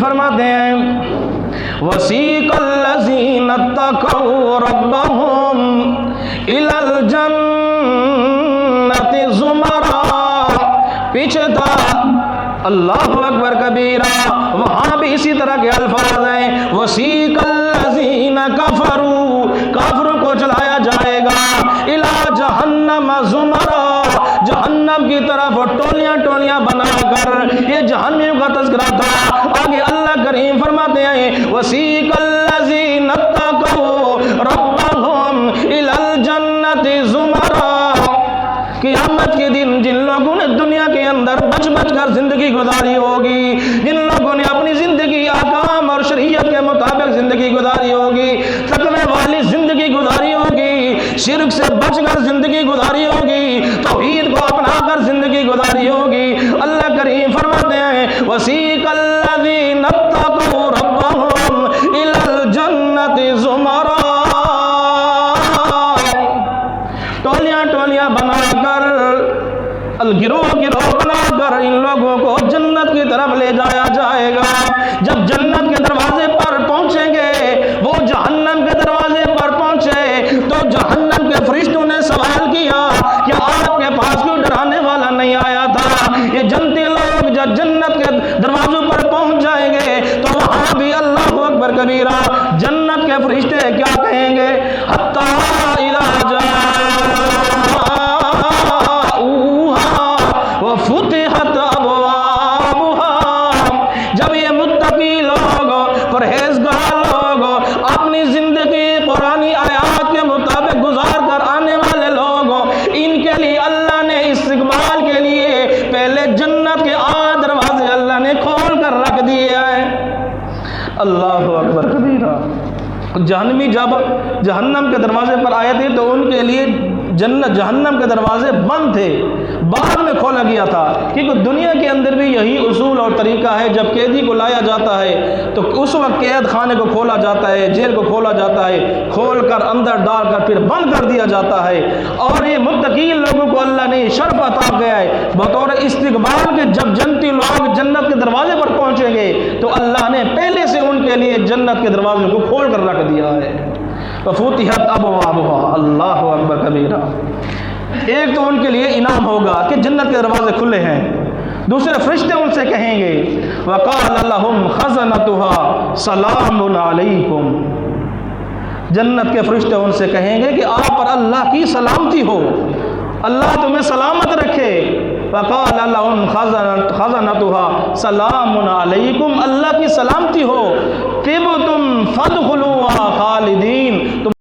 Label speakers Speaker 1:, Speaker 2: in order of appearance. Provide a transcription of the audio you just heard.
Speaker 1: فرماتے ہیں وسیق الذین اتقوا ربهم الی الجنۃ زمرا، پیچھے تھا اللہ اکبر کبیرہ، وہاں بھی اسی طرح کے الفاظ ہیں وسیق الذین کفروا، کافروں کو چلایا جائے گا الی جہنم زمرا، جہنم کی طرف ٹولیاں ٹولیاں بنا کر، یہ جہنمیوں کا تذکرہ تھا۔ آگے اللہ کریم فرماتے ہیں وسیق الذین اتقوا ربهم الی الجنۃ زمرا، قیامت کے دن جن لوگوں نے دنیا کے اندر بچ بچ کر زندگی گزاری ہوگی، جن لوگوں نے اپنی زندگی احکام اور شریعت کے مطابق زندگی گزاری ہوگی، تقوی والی زندگی گزاری ہوگی، شرک سے بچ کر زندگی گزاری ہوگی، توحید کو اپنا کر زندگی گزاری ہوگی، اللہ کریم فرماتے ہیں وسیق الذین اتقوا ربهم الی الجنۃ زمرا، ٹولیاں ٹولیاں بنا کر، گروہ گروہ بنا کر ان لوگوں کو جنت کی طرف لے جایا جائے گا۔ جب جنت کے دروازے پر پہنچیں گے، وہ جہنم کے دروازے پر پہنچے تو جہنم کے فرشتوں نے سوال کیا کہ آپ کے پاس کیوں ڈرانے والا نہیں آیا تھا؟ یہ جنتی لوگ جب جنت کے دروازوں پر پہنچ جائیں گے تو وہاں بھی اللہ اکبر کبیرہ جنت کے فرشتے کیا کہیں گے؟ حتی اذا فتحت ابوابها، جب یہ متقی لوگ، پرہیزگار لوگ، اپنی زندگی قرآنی آیات کے مطابق گزار کر آنے والے لوگ، ان کے لیے اللہ نے استقبال کے لیے پہلے جنت کے 8 دروازے اللہ نے کھول کر رکھ دیے ہیں۔ اللہ اکبر کبیرہ، جہنمی جب جہنم کے دروازے پر آئے تھے تو ان کے لیے جہنم کے دروازے بند تھے، بعد میں کھولا گیا تھا، کیونکہ دنیا کے اندر بھی یہی اصول اور طریقہ ہے، جب قیدی کو لایا جاتا ہے تو اس وقت قید خانے کو کھولا جاتا ہے، جیل کو کھولا جاتا ہے، کھول کر اندر ڈال کر پھر بند کر دیا جاتا ہے۔ اور یہ متقین لوگوں کو اللہ نے شرف عطا کیا ہے بطور استقبال کے، جب جنتی لوگ جنت کے دروازے پر پہنچیں گے تو اللہ نے پہلے سے ان کے لیے جنت کے دروازے کو کھول کر رکھ دیا ہے۔ فَفُتِحَتْ أَبْوَابُهَا، اللہ اکبر کبیرہ، ایک تو ان کے لیے انعام ہوگا کہ جنت کے دروازے کھلے ہیں، دوسرے فرشتے ان سے کہیں گے وَقَالَ لَهُمْ خَزَنَتُهَا سَلَامٌ عَلَيْكُمْ، جنت کے فرشتے ان سے کہیں گے کہ آپ پر اللہ کی سلامتی ہو، اللہ تمہیں سلامت رکھے۔ وَقَالَ لَهُمْ خَزَنَتُهَا سَلَامٌ عَلَيْكُمْ، اللہ کی سلامتی ہو، طِبْتُمْ فَادْخُلُوهَا